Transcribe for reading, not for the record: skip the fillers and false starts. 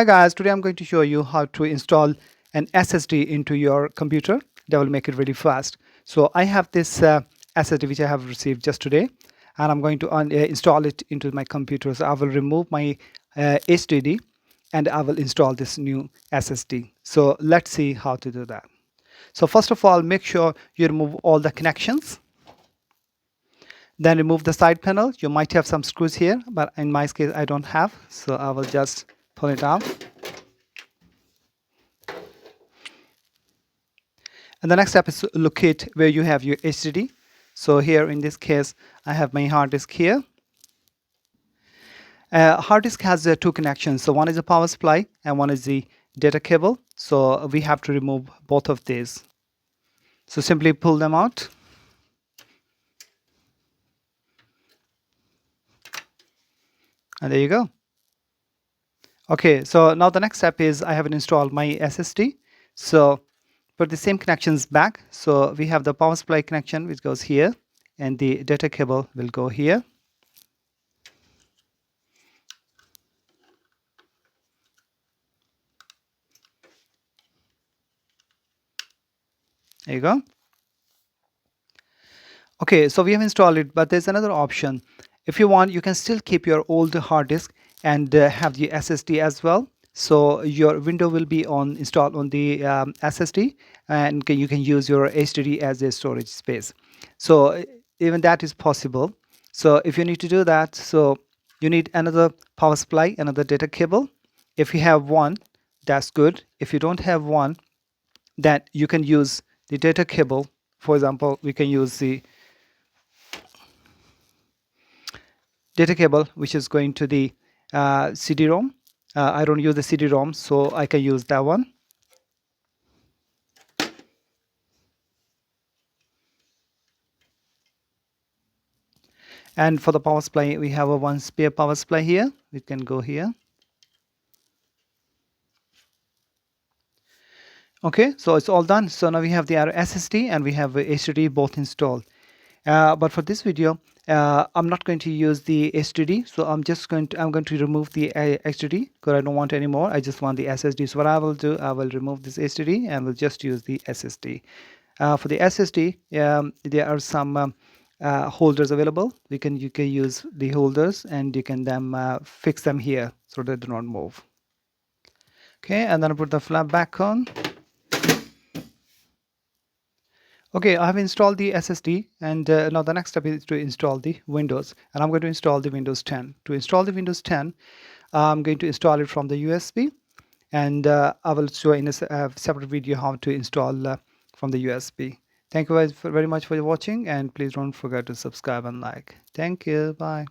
Hi guys, today I'm going to show you how to install an SSD into your computer. That will make it really fast. So I have this SSD which I have received just today, and I'm going to install it into my computer. So I will remove my HDD and I will install this new SSD. So let's see how to do that. So first of all, make sure you remove all the connections. Then remove the side panel. You might have some screws here, but in my case I don't have. So I will just pull it out. And the next step is to locate where you have your HDD. So here in this case, I have my hard disk here. Hard disk has two connections. So one is a power supply and one is the data cable. So we have to remove both of these. So simply pull them out. And there you go. Okay, so now the next step is I haven't installed my SSD. So put the same connections back. So we have the power supply connection which goes here, and the data cable will go here. There you go. Okay, so we have installed it, but there's another option. If you want, you can still keep your old hard disk and have the SSD as well. So your window will be installed on the SSD, and you can use your HDD as a storage space. So even that is possible. So if you need to do that, so you need another power supply, another data cable. If you have one, that's good. If you don't have one, then you can use the data cable. For example, we can use the data cable which is going to the CD-ROM. I don't use the CD-ROM, so I can use that one. And for the power supply, we have a one spare power supply here. We can go here. Okay, so it's all done. So now we have the SSD and we have HDD both installed. But for this video, I'm not going to use the HDD, so I'm going to remove the HDD because I don't want any more. I just want the SSD. So what I will do, I will remove this HDD and will just use the SSD. For the SSD, there are some holders available. You can use the holders and you can then fix them here so they do not move. Okay, and then I put the flap back on. Okay, I have installed the SSD, and now the next step is to install the Windows, and I'm going to install the Windows 10. To install the Windows 10, I'm going to install it from the USB, and I will show in a separate video how to install from the USB. Thank you guys very much for watching, and please don't forget to subscribe and like. Thank you. Bye.